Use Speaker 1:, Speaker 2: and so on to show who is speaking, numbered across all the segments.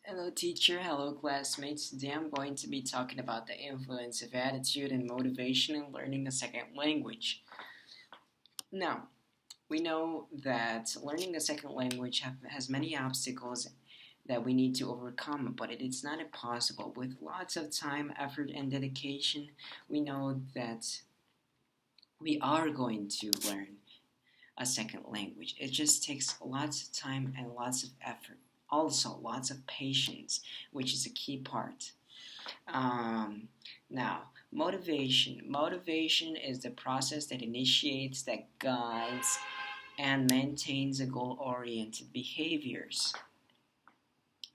Speaker 1: Hello, teacher. Hello, classmates. Today I'm going to be talking about the influence of attitude and motivation in learning a second language. Now, we know that learning a second language has many obstacles that we need to overcome, but it is not impossible. With lots of time, effort, and dedication, we know that we are going to learn a second language. It just takes lots of time and lots of effort. Also, lots of patience, which is a key part. Um, Now, motivation. Motivation is the process that initiates, that guides, and maintains a goal-oriented behaviors.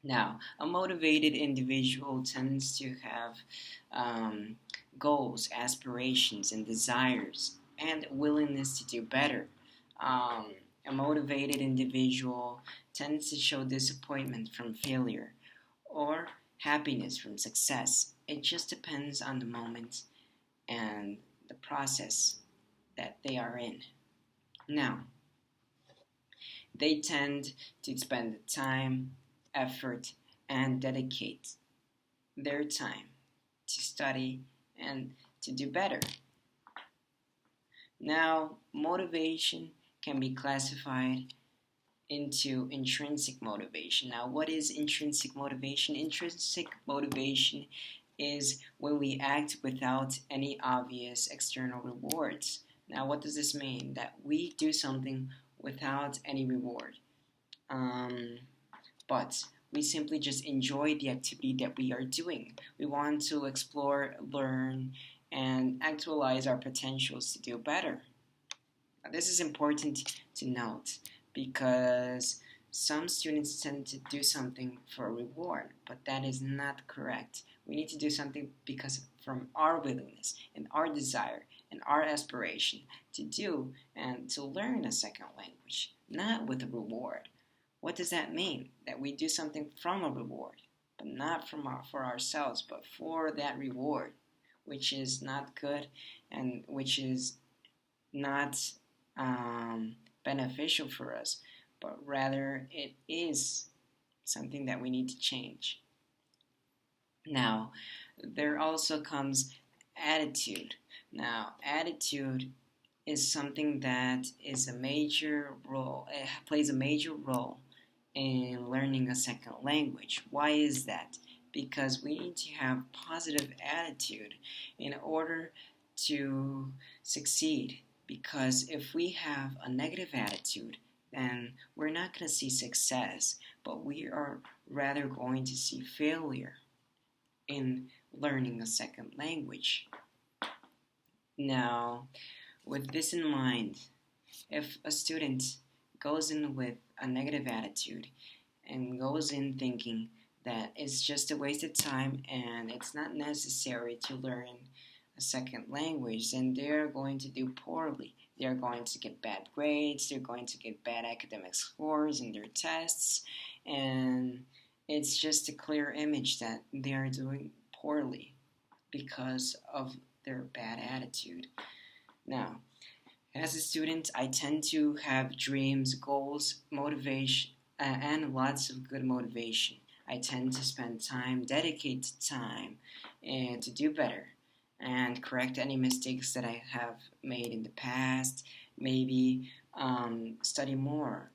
Speaker 1: Now, a motivated individual tends to have um, goals, aspirations, and desires, and willingness to do better. Um, a motivated individual tends to show disappointment from failure or happiness from success. It just depends on the moment and the process that they are in. Now, they tend to spend time, effort, and dedicate their time to study and to do better. Now, motivation can be classified into intrinsic motivation. Now, what is intrinsic motivation? Intrinsic motivation is when we act without any obvious external rewards. Now, what does this mean? That we do something without any reward. Um, but we simply just enjoy the activity that we are doing. We want to explore, learn, and actualize our potentials to do better. Now, this is important to note because some students tend to do something for a reward, but that is not correct. We need to do something because from our willingness and our desire and our aspiration to do and to learn a second language, not with a reward. What does that mean? That we do something from a reward, but not for ourselves, but for that reward, which is not good and which is not beneficial for us, but rather it is something that we need to change. Now, there also comes attitude. Now, attitude is something that is a major role, it plays a major role in learning a second language. Why is that? Because we need to have positive attitude in order to succeed. Because if we have a negative attitude, then we're not going to see success, but we are rather going to see failure in learning a second language. Now, with this in mind, if a student goes in with a negative attitude and goes in thinking that it's just a waste of time and it's not necessary to learn a second language, then they're going to do poorly. They're going to get bad grades, they're going to get bad academic scores in their tests, and it's just a clear image that they're doing poorly because of their bad attitude. Now, as a student, I tend to have dreams, goals, motivation, and lots of good motivation. I tend to spend time, dedicate time, and to do better and correct any mistakes that I have made in the past. Maybe study more.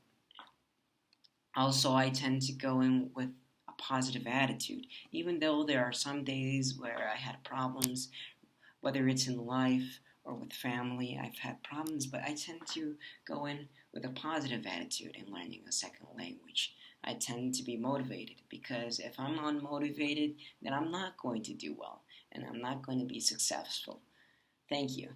Speaker 1: Also, I tend to go in with a positive attitude, even though there are some days where I had problems, whether it's in life or with family, I've had problems, but I tend to go in with a positive attitude in learning a second language. I tend to be motivated because if I'm unmotivated, then I'm not going to do well and I'm not going to be successful. Thank you.